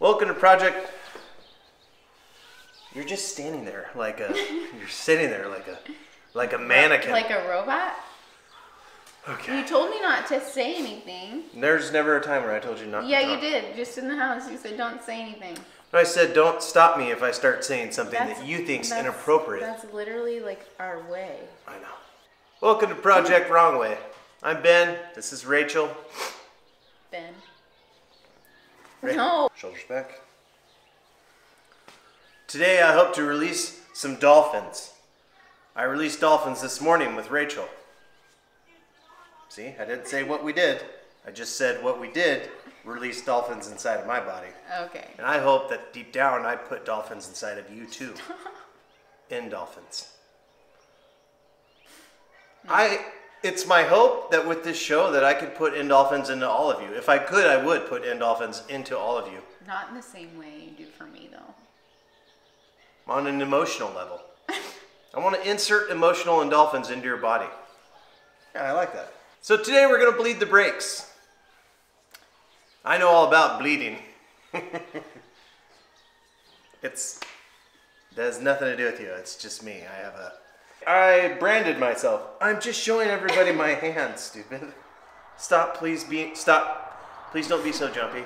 Welcome to Project. You're just standing there like a. You're sitting there like a mannequin. Like a robot? Okay. You told me not to say anything. There's never a time where I told you not to talk. Yeah, you did. Just in the house, you said don't say anything. I said don't stop me if I start saying something that you think's inappropriate. That's literally like our way. I know. Welcome to Project Wrong Way. I'm Ben. This is Rachel. Ben. No. Shoulders back. Today I hope to release some dolphins. I released dolphins this morning with Rachel. See, I didn't say what we did. I just said what we did release dolphins inside of my body. Okay. And I hope that deep down I put dolphins inside of you too. Endorphins. It's my hope that with this show that I could put endorphins into all of you. If I could, I would put endorphins into all of you. Not in the same way you do for me, though. On an emotional level. I want to insert emotional endorphins into your body. Yeah, I like that. So today we're going to bleed the brakes. I know all about bleeding. That has nothing to do with you. It's just me. I branded myself. I'm just showing everybody my hands, stupid. Stop, please stop. Please don't be so jumpy.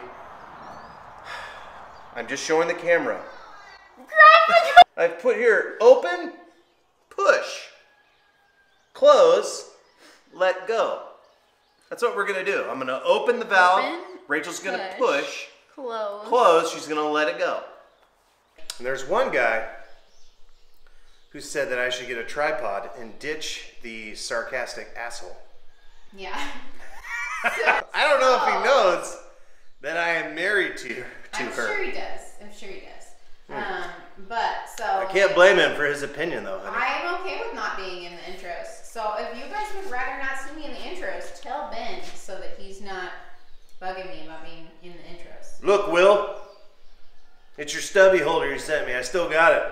I'm just showing the camera. I've put here, open, push, close, let go. That's what we're gonna do. I'm gonna open the valve. Open, Rachel's gonna push, close. she's gonna let it go. And there's one guy who said that I should get a tripod and ditch the sarcastic asshole. Yeah. I don't know if he knows that I am married to her. I'm sure he does. I can't blame him for his opinion, though, honey. I'm okay with not being in the intros. So if you guys would rather not see me in the intros, tell Ben so that he's not bugging me about being in the intros. Look, Will. It's your stubby holder you sent me. I still got it.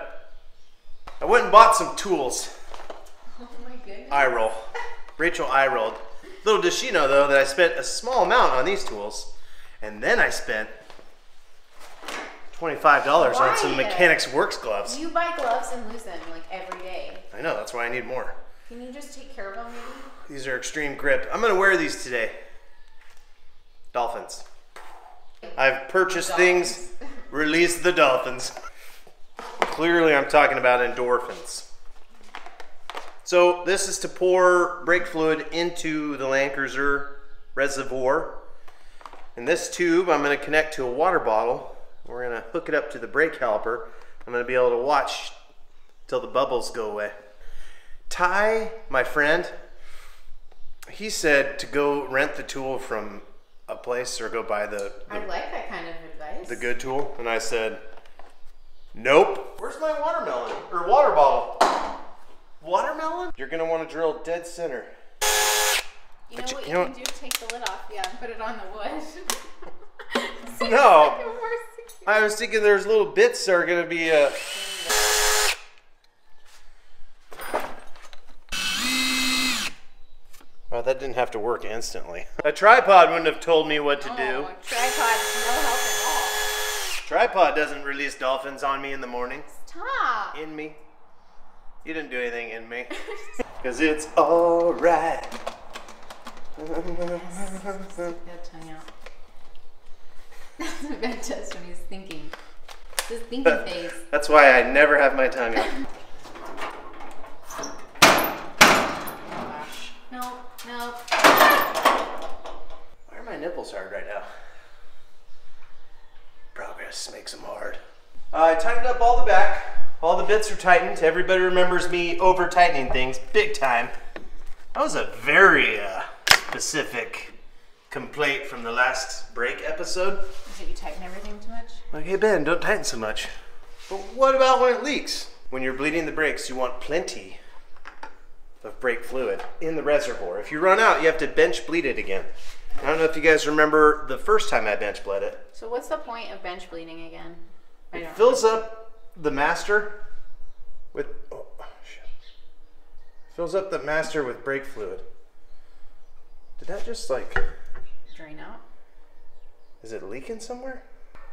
I went and bought some tools. Oh my goodness. Eye roll. Rachel eye rolled. Little does she know, though, that I spent a small amount on these tools. And then I spent $25 on some Mechanics Works gloves. You buy gloves and lose them like every day. I know, that's why I need more. Can you just take care of them maybe? These are extreme grip. I'm going to wear these today. Dolphins. I've purchased things, released the dolphins. Clearly I'm talking about endorphins. So this is to pour brake fluid into the Land Cruiser reservoir. And this tube I'm going to connect to a water bottle. We're going to hook it up to the brake caliper. I'm going to be able to watch till the bubbles go away. Ty, my friend, he said to go rent the tool from a place or go buy I like that kind of advice. The good tool. And I said, nope. Where's my watermelon? Or water bottle? Watermelon? You're going to want to drill dead center. You know what you can do? Take the lid off, yeah, and put it on the wood. No. I was thinking there's little bits that are going to be... Oh, that didn't have to work instantly. A tripod wouldn't have told me what to do. A tripod's no help at all. Tripod doesn't release dolphins on me in the morning. Stop. In me. You didn't do anything in me. Because it's alright. Get that tongue out. That's what Ben does when he's thinking. It's his thinking phase. That's why I never have my tongue out. Nope. Why are my nipples hard right now? Progress makes them hard. I tightened up all the back. All the bits are tightened. Everybody remembers me over tightening things big time. That was a very specific complaint from the last brake episode. Did you tighten everything too much? Like, hey Ben, don't tighten so much. But what about when it leaks? When you're bleeding the brakes, you want plenty of brake fluid in the reservoir. If you run out, you have to bench bleed it again. I don't know if you guys remember the first time I bench bled it. So what's the point of bench bleeding again? It fills up the master with fills up the master with brake fluid. Did that just like drain out? Is it leaking somewhere?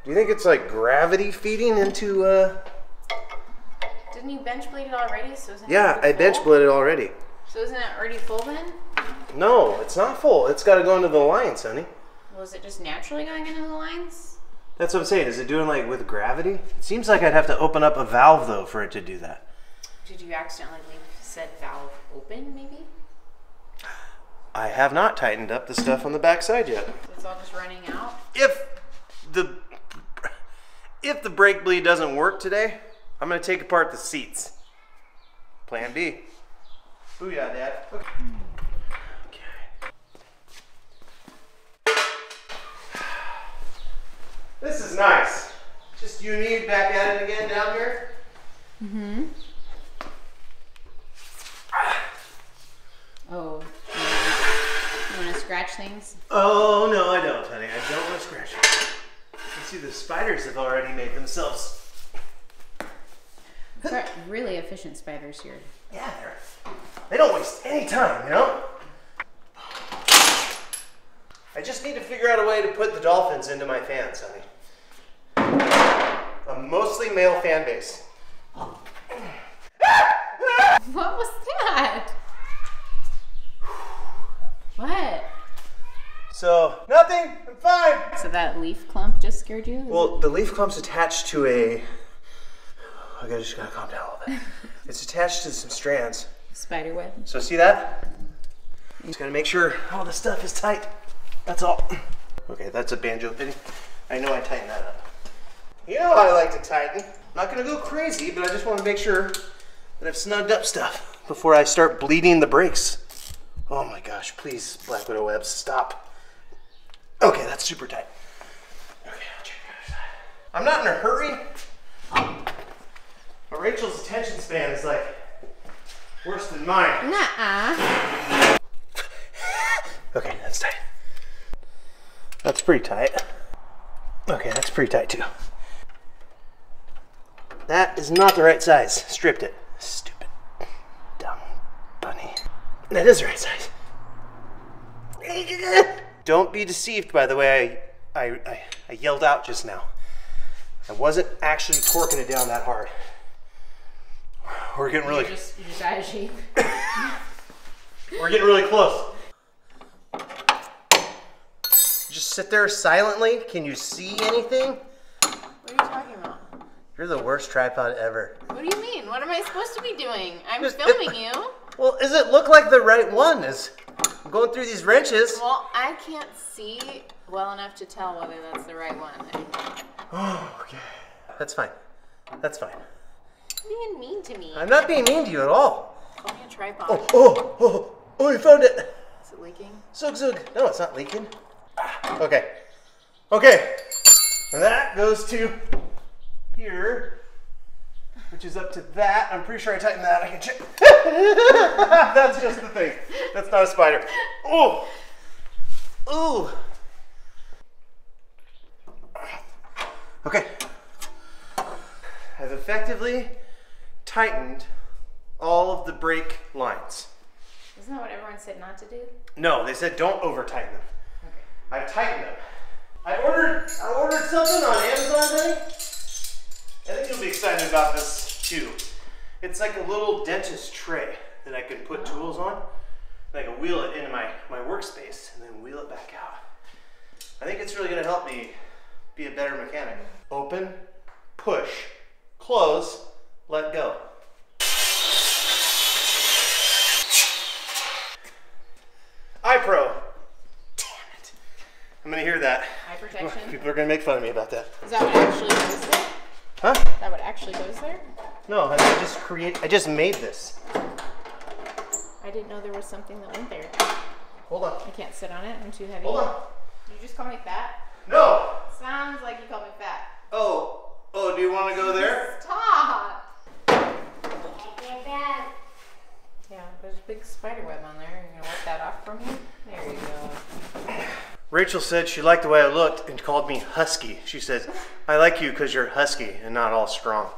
Do you think it's like gravity feeding into, Didn't you bench bleed it already? So isn't Yeah, it I bench bled it already. So isn't it already full then? No, it's not full. It's got to go into the lines, honey. Well, is it just naturally going into the lines? That's what I'm saying. Is it doing like with gravity? It seems like I'd have to open up a valve though for it to do that. Did you accidentally leave said valve open, maybe? I have not tightened up the stuff on the back side yet. So it's all just running out? If the brake bleed doesn't work today, I'm going to take apart the seats. Plan B. Booyah, Dad. Okay. This is nice. Just you and me back at it again down here. Mm-hmm. Oh, you want to scratch things? Oh, no, I don't, honey. I don't want to scratch it. You see, the spiders have already made themselves. Got really efficient spiders here. Yeah, they don't waste any time, you know? I just need to figure out a way to put the Dolphins into my fans, honey. A mostly male fan base. What was that? What? So, nothing. I'm fine. So that leaf clump just scared you? Well, the leaf clump's attached to a... I just gotta calm down a little bit. It's attached to some strands. Spider web. So see that? Just gotta make sure all the stuff is tight. That's all. Okay, that's a banjo fitting. I know I tightened that up. You know how I like to tighten. I'm not gonna go crazy, but I just want to make sure that I've snugged up stuff before I start bleeding the brakes. Oh my gosh, please, Black Widow webs, stop. Okay, that's super tight. Okay, I'll check the other side. I'm not in a hurry, but Rachel's attention span is like worse than mine. Nuh-uh. Okay, that's tight. That's pretty tight. Okay, that's pretty tight too. That is not the right size. Stripped it. Stupid, dumb bunny. That is the right size. Don't be deceived by the way I yelled out just now. I wasn't actually torquing it down that hard. We're getting really... You're just out of shape. We're getting really close. Just sit there silently. Can you see anything? What are you talking about? You're the worst tripod ever. What do you mean? What am I supposed to be doing? I'm Just- filming you. Well, does it look like the right one? I'm going through these wrenches. Well, I can't see well enough to tell whether that's the right one. Oh, okay. That's fine. That's fine. You're being mean to me. I'm not being mean to you at all. Call me a tripod. Oh, you found it. Is it leaking? Zug. No, it's not leaking. Okay. Okay. And that goes to here, which is up to that. I'm pretty sure I tightened that. I can check. That's just the thing. That's not a spider. Oh. Ooh. Okay. I've effectively tightened all of the brake lines. Isn't that what everyone said not to do? No, they said don't over tighten them. Okay. I've tightened them. I ordered something on Amazon, honey. I think you'll be excited about this too. It's like a little dentist tray that I can put tools on. And I can wheel it into my workspace and then wheel it back out. I think it's really gonna help me be a better mechanic. Open, push, close, let go. iPro. Damn it. I'm gonna hear that. Eye protection? People are gonna make fun of me about that. Is that what actually goes there? Huh? That what actually goes there? No, I just made this. I didn't know there was something that went there. Hold on. I can't sit on it. I'm too heavy. Hold on. Did you just call me fat? No. Sounds like you called me fat. Oh, do you want to go there? Stop. Yeah, there's a big spider web on there. You're gonna wipe that off for me? There you go. Rachel said she liked the way I looked and called me Husky. She said, I like you because you're husky and not all strong.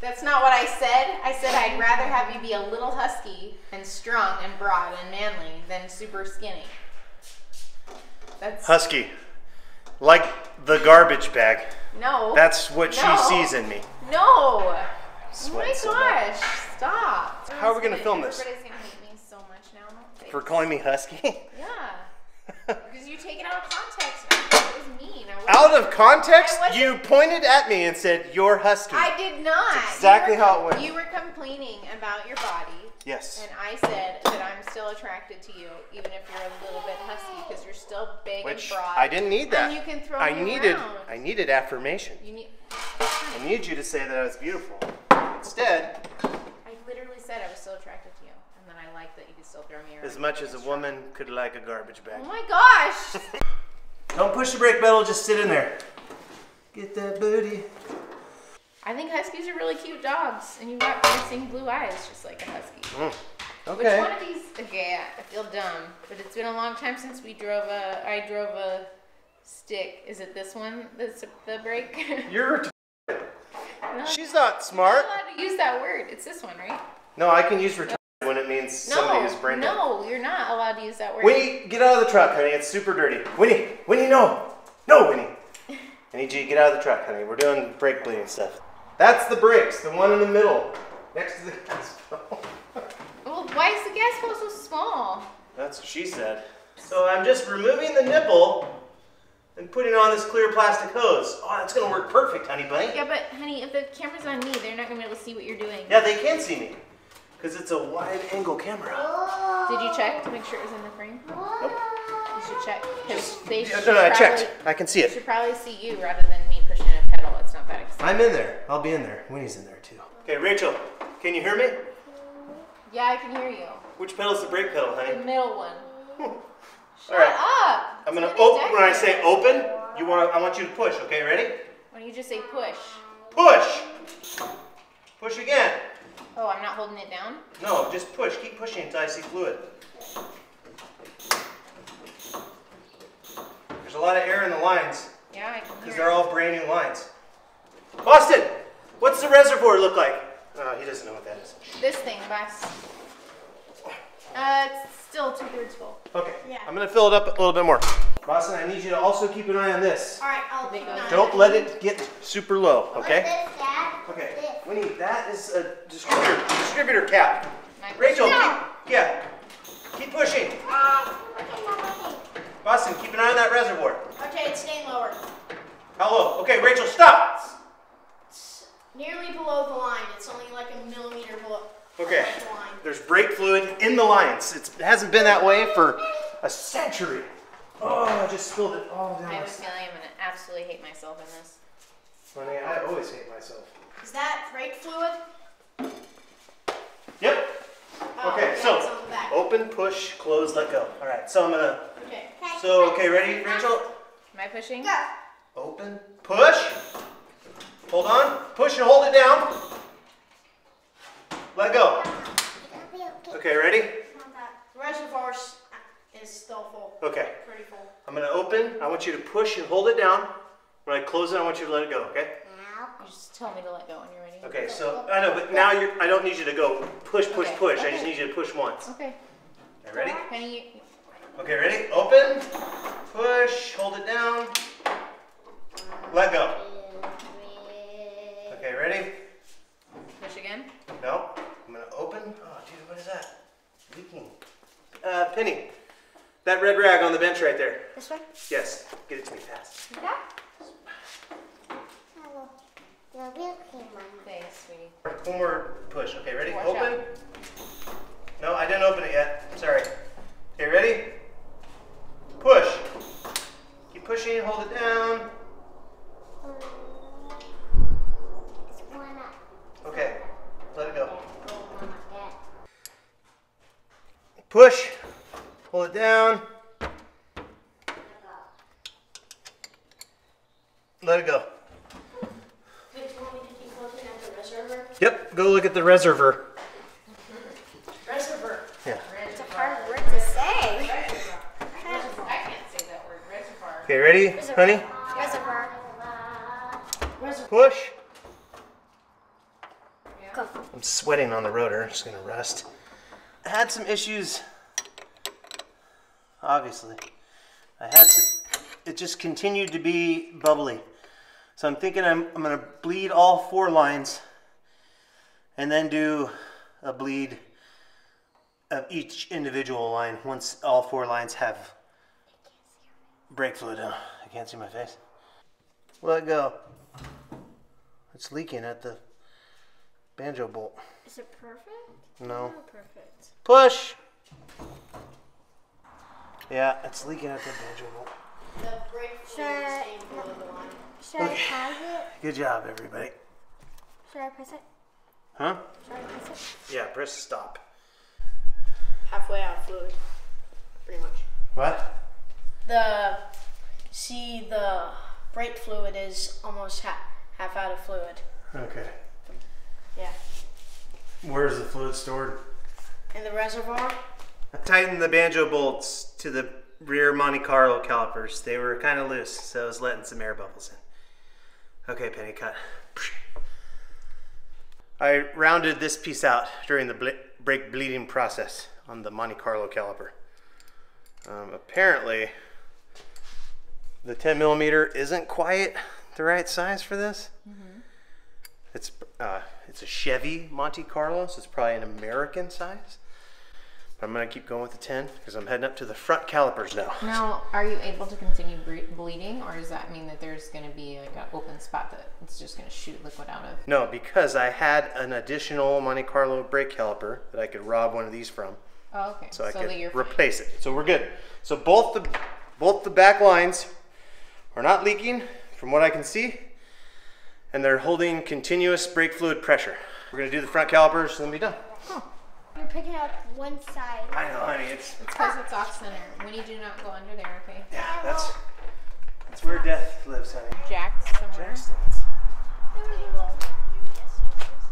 That's not what I said. I said I'd rather have you be a little husky and strong and broad and manly than super skinny. That's Husky, like the garbage bag. No. That's what she No. sees in me. No. Oh Sweat my so bad. gosh. Stop. How are we gonna film this? Everybody's gonna hate me so much now. For calling me Husky? Yeah. Because you take it out of context. And I thought it was mean. Out of context? I wasn't- You pointed at me and said, "You're Husky." I did not. That's exactly how it went. You were complaining about your body. Yes. And I said that I'm still attracted to you, even if you're a little bit husky, because you're still big Which and broad. I didn't need that. And you can throw I me needed around. affirmation. You need. I needed you to say that I was beautiful. Instead, I literally said I was still attracted to you, and then I liked that you could still throw me around. as much as a woman could like a garbage bag. Oh my gosh! Don't push the brake pedal, just sit in there. Get that booty. I think huskies are really cute dogs, and you've got piercing blue eyes, just like a husky. Okay. Which one of these? Okay, I feel dumb, but it's been a long time since I drove a stick. Is it this one? That's the brake? You're No, She's not I'm smart. not allowed to use that word. It's this one, right? No, I can use retarded when it means somebody who's brain dead. No, you're not allowed to use that word. Winnie, get out of the truck, honey. It's super dirty. Winnie, no. No, Winnie. I need you to get out of the truck, honey. We're doing brake bleeding stuff. That's the brakes, the one in the middle, next to the gas pedal. Well, why is the gas pedal so small? That's what she said. So I'm just removing the nipple and putting on this clear plastic hose. Oh, that's gonna work perfect, honey bunny. Yeah, but honey, if the camera's on me, they're not gonna be able to see what you're doing. Yeah, they can see me, because it's a wide angle camera. Did you check to make sure it was in the frame? Nope. You should check. 'Cause they should No, I probably- checked. I can see They it. should probably see you rather than me pushing a pedal. It's not that exciting. I'm in there. I'll be in there. Winnie's in there too. Okay, Rachel, can you hear me? Yeah, I can hear you. Which pedal's the brake pedal, The honey? middle one. Shut All right. up. I'm gonna It's gonna be open. When I say decorative. open, I want you to push. Okay, ready? Why don't you just say push? Push. Push again. Oh, I'm not holding it down? No, just push. Keep pushing until I see fluid. There's a lot of air in the lines Yeah, I can because hear they're it. all brand new lines. Boston, what's the reservoir look like? He doesn't know what that is. This thing, boss. It's still 2/3 full. Okay. Yeah. I'm gonna fill it up a little bit more. Boston, I need you to also keep an eye on this. Alright, I'll Big keep one. an eye. Don't let it get super low, okay? What's this, Dad? Okay. This. Winnie, that is a distributor cap. Am I Rachel, pushing? keep pushing. Okay, no, Boston, keep an eye on that reservoir. okay, it's staying lower. How low? Okay, Rachel, stop. It's nearly below the line. It's only like a millimeter below Okay. the line. There's brake fluid in the lines. It hasn't been that way for a century. Oh, I just spilled it all down. I have a feeling I'm going to absolutely hate myself in this. Honey, I always hate myself. Is that brake fluid? Yep. Oh, Okay, yeah, so it's on the back. open, push, close, let go. All right, so I'm gonna. Okay. So okay, ready, Rachel? Am I pushing? Go. Open, push. Hold on. Push and hold it down. Let go. Okay, ready? The reservoir is still full. Okay. Pretty full. I'm gonna open. I want you to push and hold it down. When I close it, I want you to let it go. Okay? You just tell me to let go when you're ready. Okay. So I know, but now I don't need you to go push, push, Okay, push. I okay. just need you to push once. Okay. Okay, ready? Honey, you... Okay, ready? Open. Push. Hold it down. Let go. Okay, ready? push again? No. I'm gonna open. Oh, dude, what is that? Leaking. Penny. That red rag on the bench right there. This one? Yes. Get it to me fast. Yeah. Thanks, sweetie. One more push. Okay, ready? Watch Open. out. No, I didn't open it yet. Sorry. Okay, ready? Push. Keep pushing. Hold it down. Okay. Let it go. Push. Hold it down. Let it go. Do you want me to keep looking at the reservoir? Yep. Go look at the reservoir. Reservoir. Yeah. It's a hard word to say. I can't say that word. Reservoir. Okay, ready, honey? Reservoir. Push. Yeah. I'm sweating on the rotor. It's gonna rust. I had some issues. Obviously, I had some. It just continued to be bubbly. So I'm thinking I'm gonna bleed all 4 lines and then do a bleed of each individual line once all 4 lines have brake fluid. I can't see my face. Let go. It's leaking at the banjo bolt. Is it perfect? No. Not perfect. Push! Yeah, it's leaking at the banjo bolt. The brake fluid is staying below the line. Should I pause it? Good job, everybody. Should I press it? Huh? Should I press it? Yeah, press stop. Halfway out of fluid, pretty much. What? The brake fluid is almost half out of fluid. Okay. Yeah. Where's the fluid stored? In the reservoir. I tightened the banjo bolts to the rear Monte Carlo calipers. They were kind of loose, so I was letting some air bubbles in. Okay, Penny, cut. I rounded this piece out during the brake bleeding process on the Monte Carlo caliper. Apparently, the 10 millimeter isn't quite the right size for this. Mm-hmm. It's a Chevy Monte Carlo, so it's probably an American size. But I'm gonna keep going with the 10 because I'm heading up to the front calipers now. Now, are you able to continue bleeding, or does that mean that there's going to be like an open spot that it's just going to shoot liquid out of? No, because I had an additional Monte Carlo brake caliper that I could rob one of these from. Oh, okay. So I that could you're replace it. So we're good. So both the back lines are not leaking from what I can see, and they're holding continuous brake fluid pressure. We're gonna do the front calipers and then be done. Huh. You're picking up one side. I know, honey. It's because it's off center. Winnie, do not go under there, okay? yeah. That's where death lives, honey. Jack's somewhere. Jack's.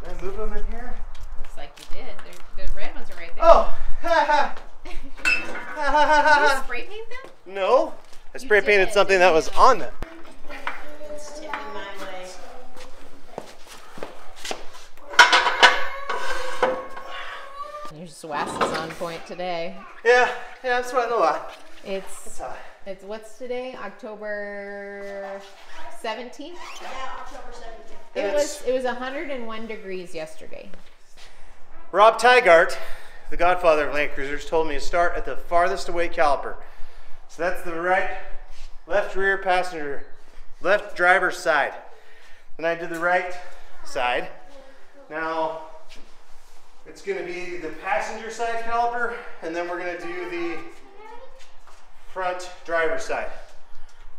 Can I move them in here? Looks like you did. The red ones are right there. Oh! Ha ha! Did you spray paint them? No, I spray painted did, something didn't that was you? on them. It's tipping my way. Your swass is on point today. Yeah, I'm sweating a lot. It's hot. what's today? October 17th? Yeah, October 17th. It was 101 degrees yesterday. Rob Tygart, the godfather of Land Cruisers, told me to start at the farthest away caliper. So that's the left rear passenger, left driver's side. Then I did the right side. Now it's going to be the passenger side caliper, and then we're going to do the front driver's side.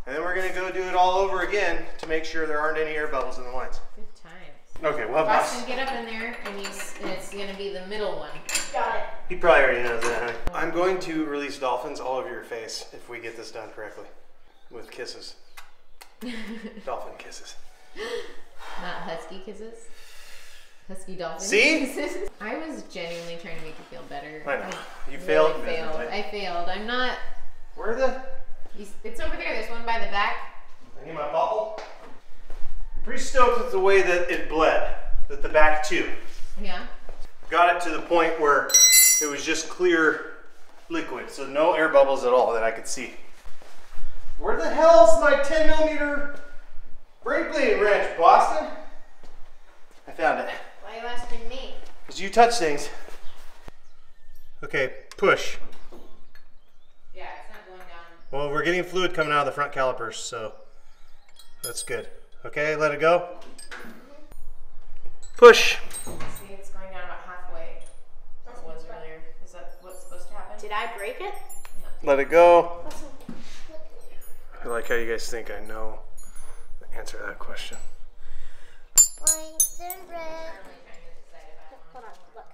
And then we're going to go do it all over again to make sure there aren't any air bubbles in the lines. Good times. Okay, well, Boston, get up in there, and it's going to be the middle one. Got it. he probably already knows that, honey. I'm going to release dolphins all over your face if we get this done correctly. With kisses. Dolphin kisses. Not husky kisses. Husky dolphin See? kisses. I was genuinely trying to make you feel better. I know. You really failed. failed. I failed. I'm not. Where are the... It's over there. There's one by the back. I need my bottle. I'm pretty stoked with the way that it bled. With the back too. Yeah. Got it to the point where it was just clear liquid. So no air bubbles at all that I could see. Where the hell's my 10 millimeter brake bleeding wrench, Boston? I found it. Why are you asking me? Because you touch things. Okay, push. Yeah, it's not going down. Well, we're getting fluid coming out of the front calipers, so that's good. Okay, let it go. Push. See, it's going down about halfway. As it was earlier. Is that what's supposed to happen? Did I break it? Let it go. I like how you guys think I know the answer to that question. Points in red. Hold on, look.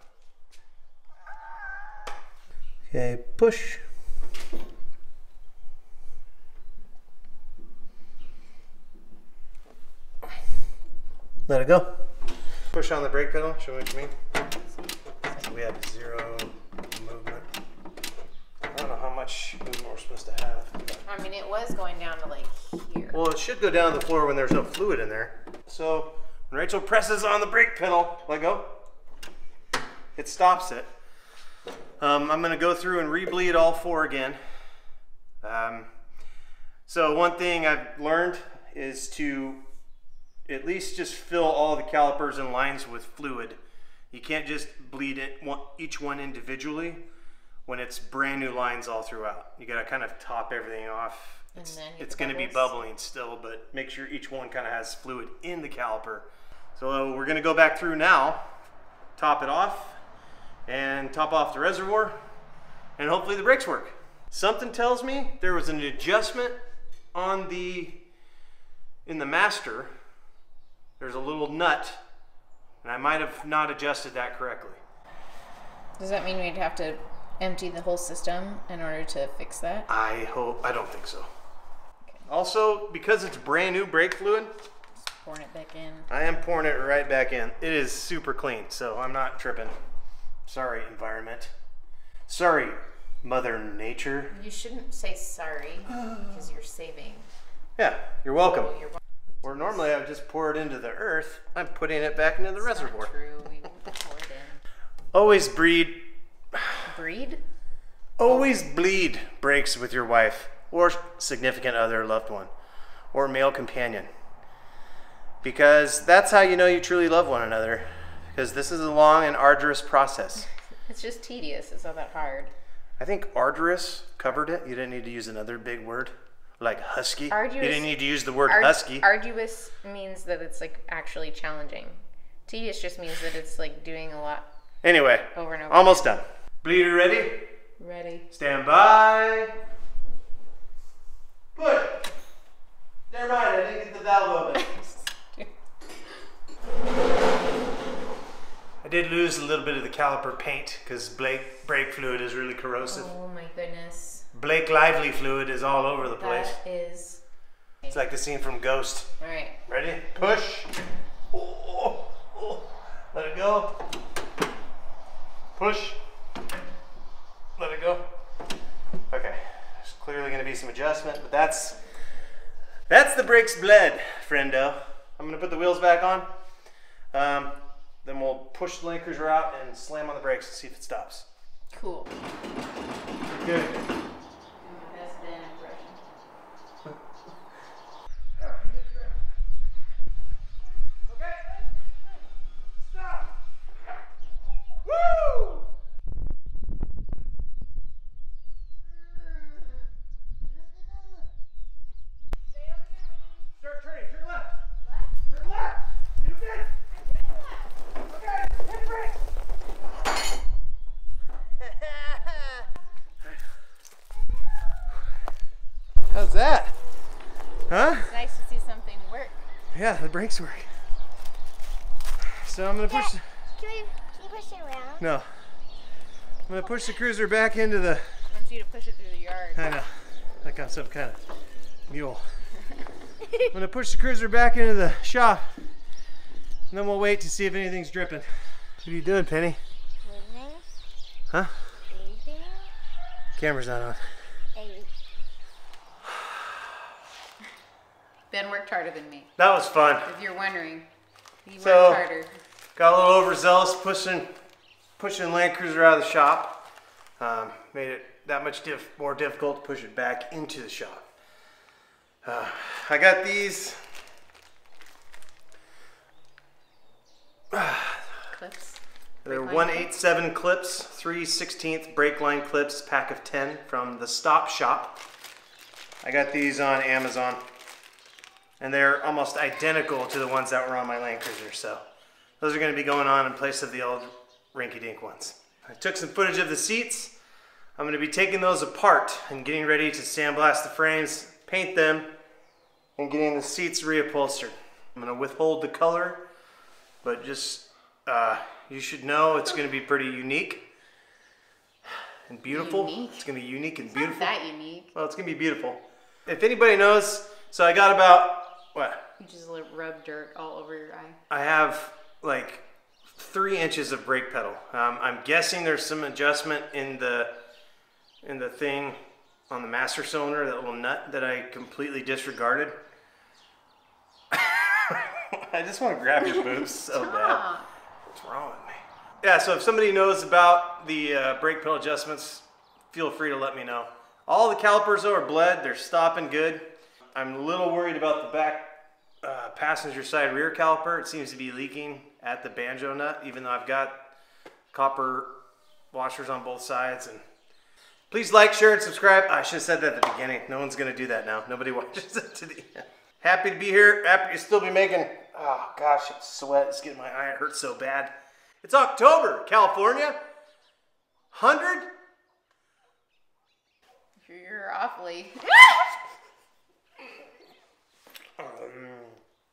Okay, push. Let it go. Push on the brake pedal. Show me what you mean. We have 0 movement. I don't know how much movement we're supposed to have. I mean, it was going down to like here. Well, it should go down to the floor when there's no fluid in there. So when Rachel presses on the brake pedal, let go, it stops it. I'm going to go through and re-bleed all 4 again. So one thing I've learned is to at least just fill all the calipers and lines with fluid. You can't just bleed each one individually when it's brand new lines all throughout. You gotta kind of top everything off. It's gonna be bubbling still, but make sure each one kind of has fluid in the caliper. So we're gonna go back through now, top it off, and top off the reservoir, and hopefully the brakes work. Something tells me there was an adjustment on in the master. There's a little nut, and I might have not adjusted that correctly. Does that mean we'd have to empty the whole system in order to fix that? I don't think so. Okay. Also, because it's brand new brake fluid, just pouring it back in. I am pouring it right back in. It is super clean, so I'm not tripping. Sorry, environment. Sorry, Mother Nature. You shouldn't say sorry because you're saving. Yeah, you're welcome. Oh, Where normally I would just pour it into the earth, I'm putting it back into the reservoir. Not true. We pour it in. Always breed. Breed? Always bleed brakes with your wife or significant other, loved one, or male companion. Because that's how you know you truly love one another. Because this is a long and arduous process. It's just tedious. It's not that hard. I think arduous covered it. You didn't need to use another big word like husky. Arduous, you didn't need to use the word husky. Arduous means that it's like actually challenging. Tedious just means that it's like doing a lot. Anyway, over and over. Almost done. Bleeder ready? Ready. Stand by. Push. Never mind, I didn't get the valve open. I did lose a little bit of the caliper paint because brake fluid is really corrosive. Oh my goodness. Blake Lively fluid is all over the place. That is. It's like the scene from Ghost. All right. Ready? Push. Oh, oh. Let it go. Push. Let it go. Okay. There's clearly going to be some adjustment, but that's the brakes bled, friendo. I'm going to put the wheels back on. Then we'll push the lane cruiser out and slam on the brakes and see if it stops. Cool. Good. Best Ben impression. Okay. Stop. Woo! Start turning. Turn left. Turn left. You good? Okay. Hit brake. How's that? Huh? It's nice to see something work. Yeah, the brakes work. So I'm gonna push. Can you push it around? No. I'm gonna push the cruiser back into the. Wants you to push it through the yard. I know. Like I'm some kind of mule. I'm gonna push the cruiser back into the shop, and then we'll wait to see if anything's dripping. What are you doing, Penny? Moving. Huh? Moving. Camera's not on. Ben worked harder than me. That was fun. If you're wondering, he worked So, harder. got a little overzealous pushing Land Cruiser out of the shop. Made it that much more difficult to push it back into the shop. I got these Clips. they're Brake line 187 clips, 3/16 brake line clips, pack of 10 from the Stop Shop. I got these on Amazon, and they're almost identical to the ones that were on my Land Cruiser, so those are going to be going on in place of the old rinky-dink ones. I took some footage of the seats. I'm going to be taking those apart and getting ready to sandblast the frames, paint them, and getting the seats reupholstered. I'm going to withhold the color, but just you should know it's going to be pretty unique and beautiful. Unique? It's going to be unique and It's beautiful. not that unique. Well, it's going to be beautiful. If anybody knows, so I got about, what? You just rub dirt all over your eye. I have like 3 inches of brake pedal. I'm guessing there's some adjustment in the thing on the master cylinder, that little nut that I completely disregarded. I just want to grab your boobs so bad. What's wrong with me? Yeah, so if somebody knows about the brake pedal adjustments, feel free to let me know. All the calipers though are bled, they're stopping good. I'm a little worried about the back passenger side rear caliper. It seems to be leaking at the banjo nut, even though I've got copper washers on both sides. And please like, share, and subscribe. I should have said that at the beginning. No one's going to do that now. Nobody watches it to the end. Happy to be here. Happy to still be making, oh gosh, it's sweat. It's getting my eye. It hurts so bad. It's October, California. 100? You're awfully. You're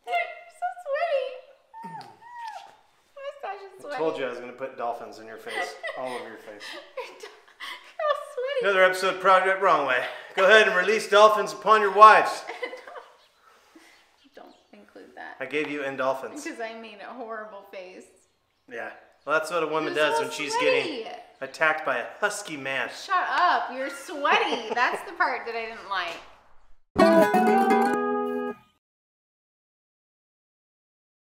so sweaty. My mustache is I sweaty. told you I was going to put dolphins in your face. All over your face. You're all sweaty. Another episode Project Wrong Way. Go ahead and release dolphins upon your wives. Don't include that. I gave you endorphins. Because I made a horrible face. Yeah. Well, that's what a woman You're does so when she's sweaty. getting attacked by a husky man. Shut up. You're sweaty. That's the part that I didn't like.